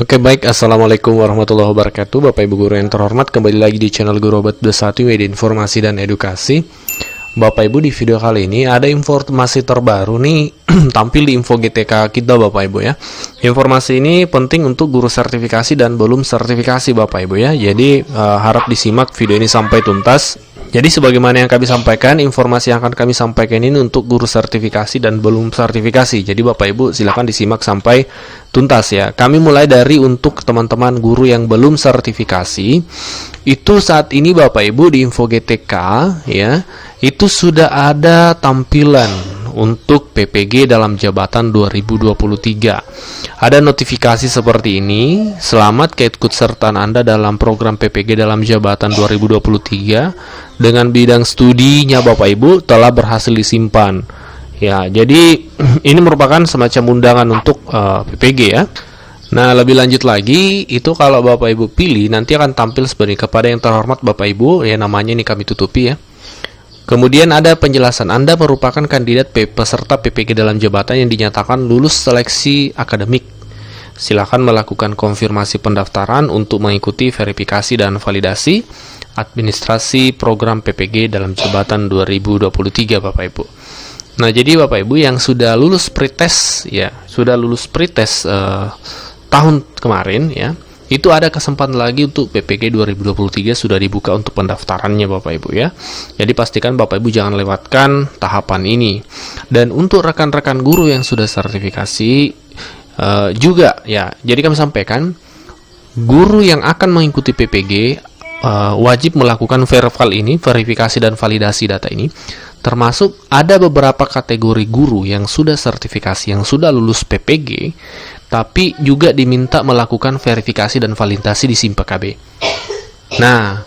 Oke baik, Assalamualaikum warahmatullahi wabarakatuh. Bapak Ibu Guru yang terhormat, kembali lagi di channel Guru Obat 21 Media Informasi dan Edukasi. Bapak Ibu, di video kali ini ada informasi terbaru nih tampil di info GTK kita Bapak Ibu ya. Informasi ini penting untuk guru sertifikasi dan belum sertifikasi Bapak Ibu ya. Jadi harap disimak video ini sampai tuntas. Jadi sebagaimana yang kami sampaikan, informasi yang akan kami sampaikan ini untuk guru sertifikasi dan belum sertifikasi. Jadi Bapak Ibu silakan disimak sampai tuntas ya. Kami mulai dari untuk teman-teman guru yang belum sertifikasi. Itu saat ini Bapak Ibu di info GTK ya, itu sudah ada tampilan untuk PPG dalam jabatan 2023. Ada notifikasi seperti ini, selamat keikutsertaan Anda dalam program PPG dalam jabatan 2023 dengan bidang studinya Bapak Ibu telah berhasil disimpan. Ya, jadi ini merupakan semacam undangan untuk PPG ya. Nah, lebih lanjut lagi, itu kalau Bapak Ibu pilih nanti akan tampil sebenarnya kepada yang terhormat Bapak Ibu, ya namanya ini kami tutupi ya. Kemudian ada penjelasan Anda merupakan kandidat peserta PPG dalam jabatan yang dinyatakan lulus seleksi akademik. Silakan melakukan konfirmasi pendaftaran untuk mengikuti verifikasi dan validasi administrasi program PPG dalam jabatan 2023 Bapak Ibu. Nah, jadi Bapak Ibu yang sudah lulus pretest ya, sudah lulus pretest tahun kemarin ya, itu ada kesempatan lagi untuk PPG 2023 sudah dibuka untuk pendaftarannya Bapak Ibu ya. Jadi pastikan Bapak Ibu jangan lewatkan tahapan ini. Dan untuk rekan-rekan guru yang sudah sertifikasi juga ya, jadi kami sampaikan guru yang akan mengikuti PPG wajib melakukan verifikasi dan validasi data ini. Termasuk ada beberapa kategori guru yang sudah sertifikasi, yang sudah lulus PPG, tapi juga diminta melakukan verifikasi dan validasi di SIM PKB. Nah,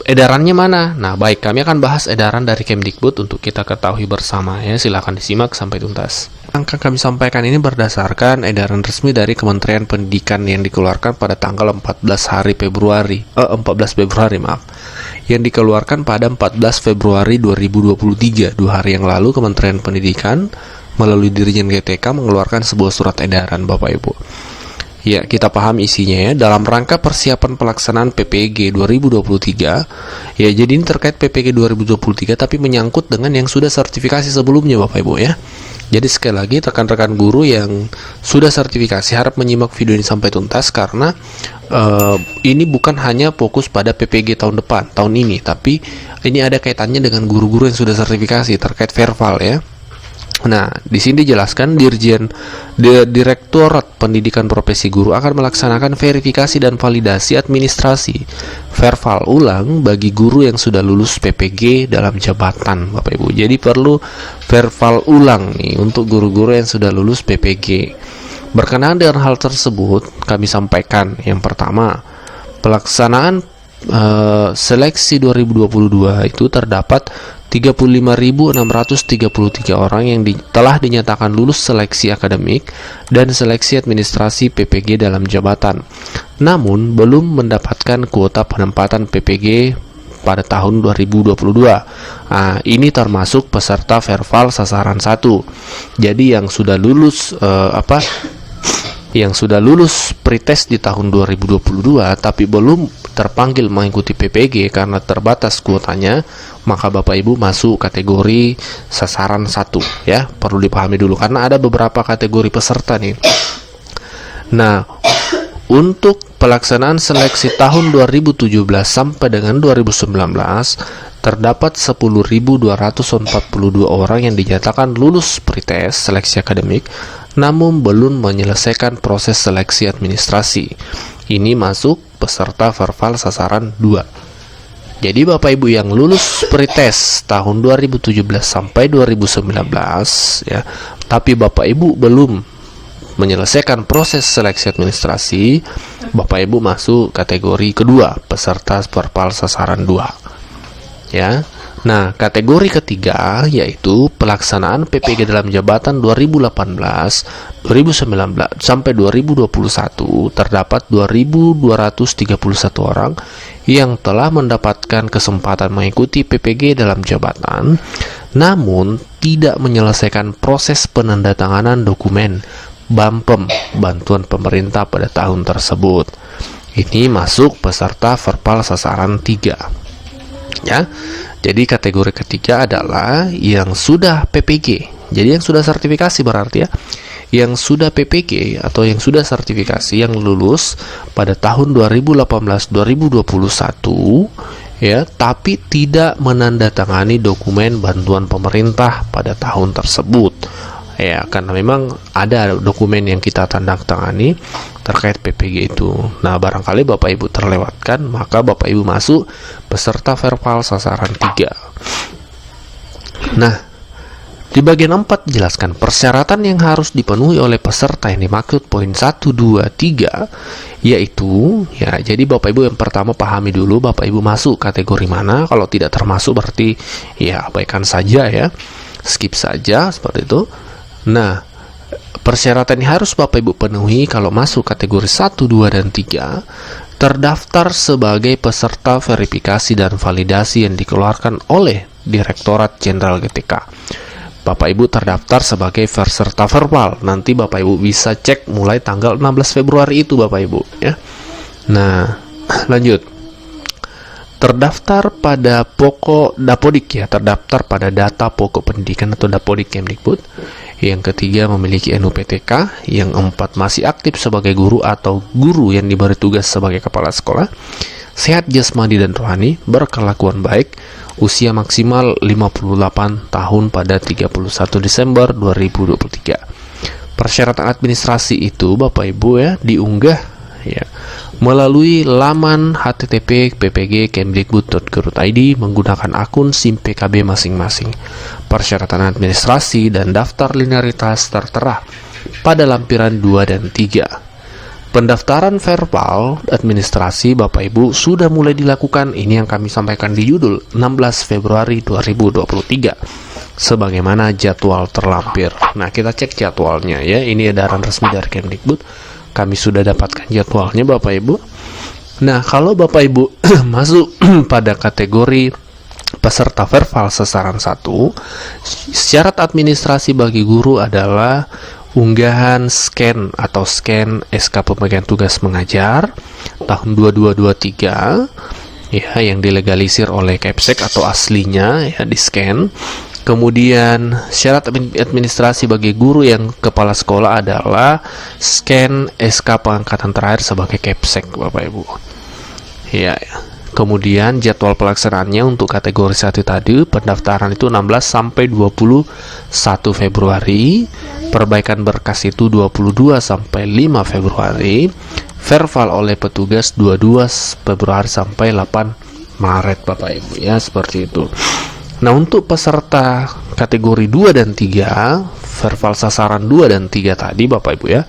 edarannya mana? Nah, baik, kami akan bahas edaran dari Kemdikbud untuk kita ketahui bersama ya. Silakan disimak sampai tuntas. Yang akan kami sampaikan ini berdasarkan edaran resmi dari Kementerian Pendidikan yang dikeluarkan pada tanggal 14 Februari, yang dikeluarkan pada 14 Februari 2023, 2 hari yang lalu Kementerian Pendidikan melalui Dirjen GTK mengeluarkan sebuah surat edaran Bapak Ibu. Ya, kita paham isinya ya, dalam rangka persiapan pelaksanaan PPG 2023. Ya, jadi ini terkait PPG 2023 tapi menyangkut dengan yang sudah sertifikasi sebelumnya Bapak Ibu ya. Jadi sekali lagi rekan-rekan guru yang sudah sertifikasi harap menyimak video ini sampai tuntas karena ini bukan hanya fokus pada PPG tahun depan, tahun ini, tapi ini ada kaitannya dengan guru-guru yang sudah sertifikasi terkait verval ya. Nah, di sini dijelaskan Direktorat Pendidikan Profesi Guru akan melaksanakan verifikasi dan validasi administrasi verval ulang bagi guru yang sudah lulus PPG dalam jabatan Bapak Ibu. Jadi perlu verval ulang nih untuk guru-guru yang sudah lulus PPG. Berkenaan dengan hal tersebut, kami sampaikan yang pertama, pelaksanaan seleksi 2022 itu terdapat 35.633 orang yang telah dinyatakan lulus seleksi akademik dan seleksi administrasi PPG dalam jabatan, namun belum mendapatkan kuota penempatan PPG pada tahun 2022. Nah, ini termasuk peserta verval sasaran 1. Jadi yang sudah lulus yang sudah lulus pretest di tahun 2022 tapi belum terpanggil mengikuti PPG karena terbatas kuotanya, maka Bapak Ibu masuk kategori sasaran 1 ya. Perlu dipahami dulu karena ada beberapa kategori peserta nih. Nah, untuk pelaksanaan seleksi tahun 2017 sampai dengan 2019 terdapat 10.242 orang yang dinyatakan lulus pretest seleksi akademik namun belum menyelesaikan proses seleksi administrasi. Ini masuk peserta verval sasaran 2. Jadi Bapak Ibu yang lulus pretest tahun 2017 sampai 2019 ya, tapi Bapak Ibu belum menyelesaikan proses seleksi administrasi, Bapak Ibu masuk kategori kedua, peserta verval sasaran 2. Ya. Nah, kategori ketiga yaitu pelaksanaan PPG dalam jabatan 2018, 2019 sampai 2021 terdapat 2.231 orang yang telah mendapatkan kesempatan mengikuti PPG dalam jabatan namun tidak menyelesaikan proses penandatanganan dokumen BAMPEM, bantuan pemerintah pada tahun tersebut. Ini masuk peserta verbal sasaran 3. Ya. Jadi kategori ketiga adalah yang sudah PPG. Jadi yang sudah sertifikasi berarti ya. Yang sudah PPG atau yang sudah sertifikasi yang lulus pada tahun 2018-2021 ya, tapi tidak menandatangani dokumen bantuan pemerintah pada tahun tersebut. Ya, karena memang ada dokumen yang kita tanda-tangani terkait PPG itu. Nah, barangkali Bapak Ibu terlewatkan, maka Bapak Ibu masuk peserta verbal sasaran 3. Nah, di bagian 4 dijelaskan persyaratan yang harus dipenuhi oleh peserta yang dimaksud poin 1, 2, 3, yaitu ya, jadi Bapak Ibu yang pertama pahami dulu Bapak Ibu masuk kategori mana. Kalau tidak termasuk berarti ya abaikan saja ya, skip saja seperti itu. Nah, persyaratan yang harus Bapak Ibu penuhi kalau masuk kategori 1, 2, dan 3, terdaftar sebagai peserta verifikasi dan validasi yang dikeluarkan oleh Direktorat Jenderal GTK. Bapak Ibu terdaftar sebagai peserta verbal. Nanti Bapak Ibu bisa cek mulai tanggal 16 Februari itu Bapak Ibu ya. Nah, lanjut. Terdaftar pada pokok Dapodik ya, terdaftar pada data pokok pendidikan atau Dapodik Kemdikbud. Yang ketiga memiliki NUPTK. Yang keempat masih aktif sebagai guru atau guru yang diberi tugas sebagai kepala sekolah. Sehat jasmani dan rohani, berkelakuan baik, usia maksimal 58 tahun pada 31 Desember 2023. Persyaratan administrasi itu Bapak Ibu ya diunggah ya melalui laman http://ppg.kemdikbud.go.id menggunakan akun SIM PKB masing-masing. Persyaratan administrasi dan daftar linearitas tertera pada lampiran 2 dan 3. Pendaftaran verbal administrasi Bapak Ibu sudah mulai dilakukan. Ini yang kami sampaikan di judul 16 Februari 2023 sebagaimana jadwal terlampir. Nah, kita cek jadwalnya ya. Ini edaran resmi dari Kemdikbud. Kami sudah dapatkan jadwalnya Bapak Ibu. Nah, kalau Bapak Ibu masuk pada kategori peserta verbal sasaran 1, syarat administrasi bagi guru adalah unggahan scan atau scan SK pemegang tugas mengajar tahun 2223 ya, yang dilegalisir oleh Kepsek atau aslinya ya, di scan. Kemudian syarat administrasi bagi guru yang kepala sekolah adalah scan SK pengangkatan terakhir sebagai Kepsek Bapak Ibu. Ya. Kemudian jadwal pelaksanaannya untuk kategori 1 tadi, pendaftaran itu 16 sampai 21 Februari, perbaikan berkas itu 22 sampai 5 Februari, verbal oleh petugas 22 Februari sampai 8 Maret Bapak Ibu ya, seperti itu. Nah, untuk peserta kategori 2 dan 3, verbal sasaran 2 dan 3 tadi Bapak Ibu ya,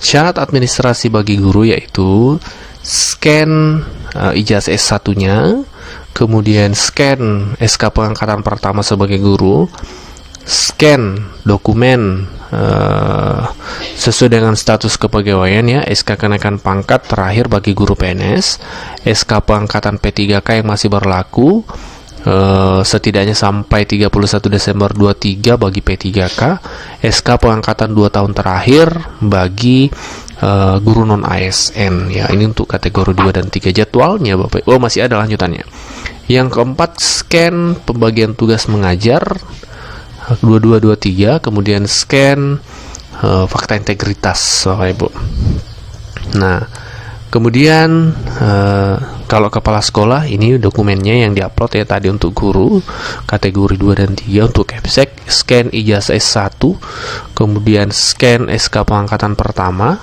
syarat administrasi bagi guru yaitu scan ijazah S1-nya, kemudian scan SK pengangkatan pertama sebagai guru, scan dokumen sesuai dengan status kepegawaian ya, SK kenaikan pangkat terakhir bagi guru PNS, SK pengangkatan P3K yang masih berlaku setidaknya sampai 31 Desember 23 bagi P3K, SK pengangkatan 2 tahun terakhir bagi guru non ASN ya. Ini untuk kategori 2 dan 3 jadwalnya Bapak. Oh, masih ada lanjutannya. Yang keempat, scan pembagian tugas mengajar 2223, kemudian scan fakta integritas Bapak Ibu. Nah, kemudian kalau kepala sekolah ini dokumennya yang diupload ya tadi untuk guru kategori 2 dan 3. Untuk Kepsek scan ijazah S1, kemudian scan SK pengangkatan pertama,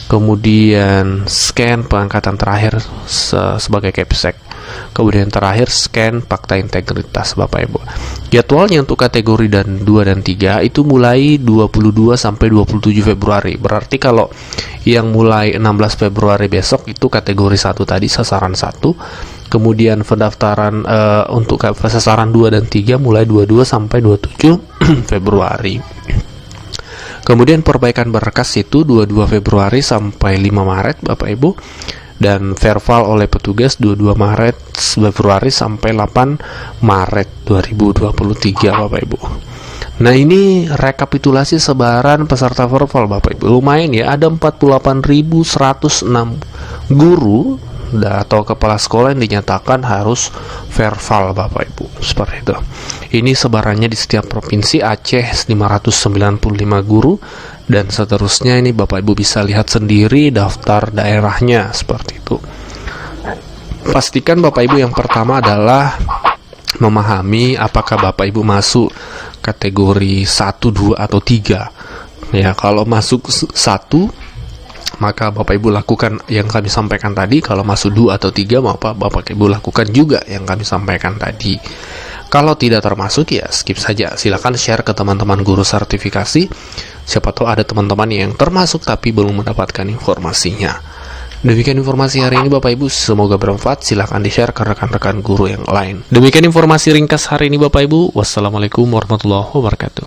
kemudian scan pengangkatan terakhir sebagai Kepsek, kemudian terakhir scan fakta integritas Bapak Ibu. Jadwalnya untuk kategori 2 dan 3 itu mulai 22 sampai 27 Februari. Berarti kalau yang mulai 16 Februari besok itu kategori 1 tadi sasaran 1. Kemudian pendaftaran untuk sasaran 2 dan 3 mulai 22 sampai 27 Februari. Kemudian perbaikan berkas itu 22 Februari sampai 5 Maret Bapak Ibu. Dan verbal oleh petugas 22 Februari sampai 8 Maret 2023 Bapak Ibu. Nah, ini rekapitulasi sebaran peserta verval Bapak Ibu. Lumayan ya, ada 48.106 guru atau kepala sekolah yang dinyatakan harus verval Bapak Ibu. Seperti itu. Ini sebarannya di setiap provinsi. Aceh 595 guru dan seterusnya. Ini Bapak Ibu bisa lihat sendiri daftar daerahnya seperti itu. Pastikan Bapak Ibu yang pertama adalah memahami apakah Bapak Ibu masuk kategori 1, 2, atau 3. Ya, kalau masuk 1, maka Bapak Ibu lakukan yang kami sampaikan tadi. Kalau masuk 2 atau 3, maka Bapak Ibu lakukan juga yang kami sampaikan tadi. Kalau tidak termasuk, ya skip saja. Silakan share ke teman-teman guru sertifikasi. Siapa tahu ada teman-teman yang termasuk tapi belum mendapatkan informasinya. Demikian informasi hari ini Bapak Ibu, semoga bermanfaat. Silahkan di-share ke rekan-rekan guru yang lain. Demikian informasi ringkas hari ini Bapak Ibu. Wassalamualaikum warahmatullahi wabarakatuh.